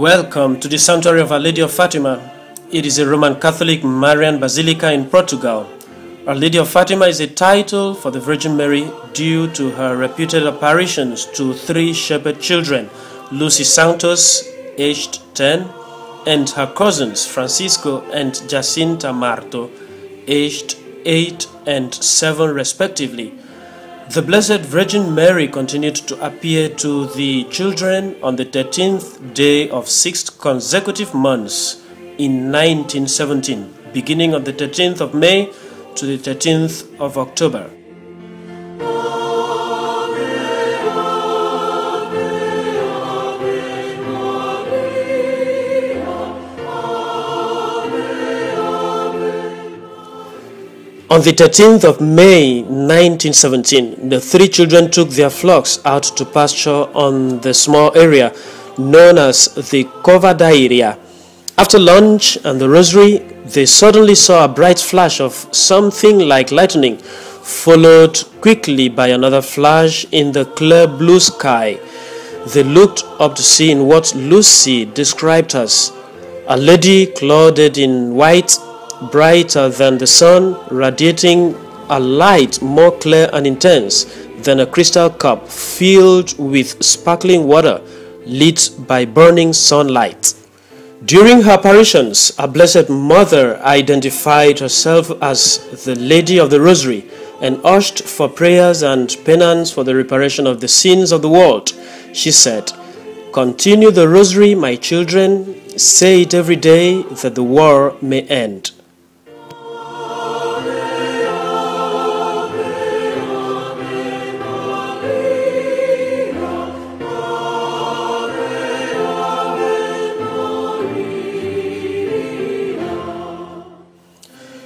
Welcome to the Sanctuary of Our Lady of Fatima. It is a Roman Catholic Marian Basilica in Portugal. Our Lady of Fatima is a title for the Virgin Mary due to her reputed apparitions to three shepherd children, Lucia dos Santos, aged 10, and her cousins Francisco and Jacinta Marto, aged 8 and 7 respectively. The Blessed Virgin Mary continued to appear to the children on the 13th day of 6 consecutive months in 1917, beginning on the 13th of May to the 13th of October. On the 13th of May 1917, the three children took their flocks out to pasture on the small area known as the Covadairia. After lunch and the Rosary, they suddenly saw a bright flash of something like lightning, followed quickly by another flash in the clear blue sky. They looked up to see in what Lucy described as a lady clothed in white, brighter than the sun, radiating a light more clear and intense than a crystal cup filled with sparkling water lit by burning sunlight. During her apparitions, our Blessed Mother identified herself as the Lady of the Rosary and urged for prayers and penance for the reparation of the sins of the world. She said, "Continue the Rosary, my children. Say it every day that the war may end."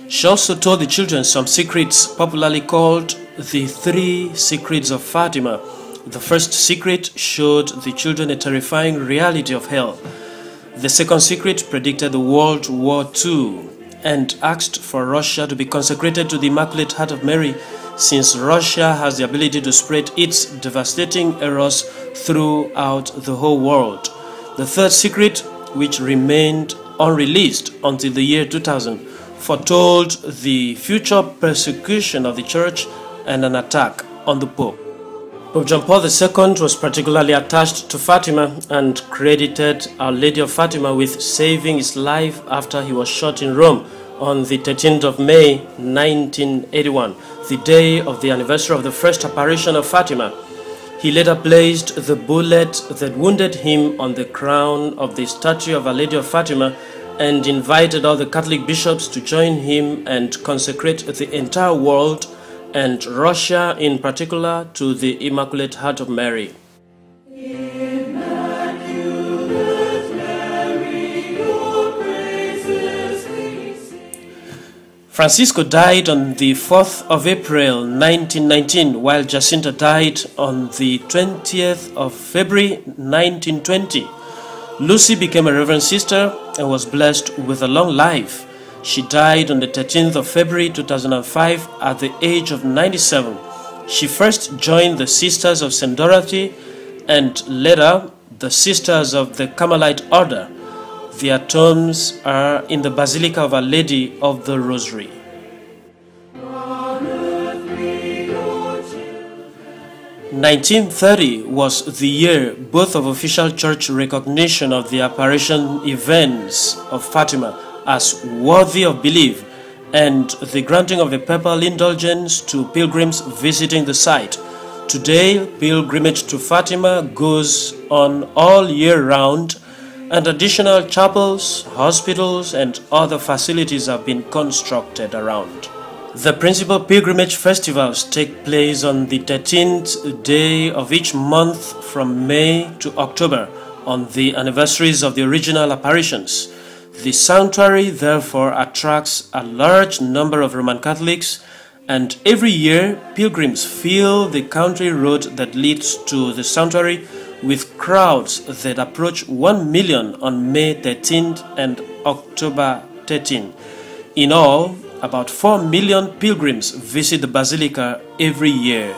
She also told the children some secrets popularly called the 3 secrets of Fatima. The first secret showed the children a terrifying reality of hell. The second secret predicted the World War II and asked for Russia to be consecrated to the Immaculate Heart of Mary, since Russia has the ability to spread its devastating errors throughout the whole world. The third secret, which remained unreleased until the year 2000, foretold the future persecution of the Church and an attack on the Pope. Pope John Paul II was particularly attached to Fatima and credited Our Lady of Fatima with saving his life after he was shot in Rome on the 13th of May 1981, the day of the anniversary of the first apparition of Fatima. He later placed the bullet that wounded him on the crown of the statue of Our Lady of Fatima and invited all the Catholic bishops to join him and consecrate the entire world, and Russia in particular, to the Immaculate Heart of Mary. Francisco died on the 4th of April 1919, while Jacinta died on the 20th of February 1920. Lucy became a Reverend Sister and was blessed with a long life. She died on the 13th of February 2005 at the age of 97. She first joined the Sisters of St. Dorothy and later the Sisters of the Carmelite Order. Their tombs are in the Basilica of Our Lady of the Rosary. 1930 was the year both of official church recognition of the apparition events of Fatima as worthy of belief and the granting of a papal indulgence to pilgrims visiting the site. Today, pilgrimage to Fatima goes on all year round, and additional chapels, hospitals, and other facilities have been constructed around. The principal pilgrimage festivals take place on the 13th day of each month from May to October, on the anniversaries of the original apparitions. The sanctuary therefore attracts a large number of Roman Catholics, and every year pilgrims fill the country road that leads to the sanctuary with crowds that approach 1 million on May 13th and October 13th. In all, about 4 million pilgrims visit the Basilica every year.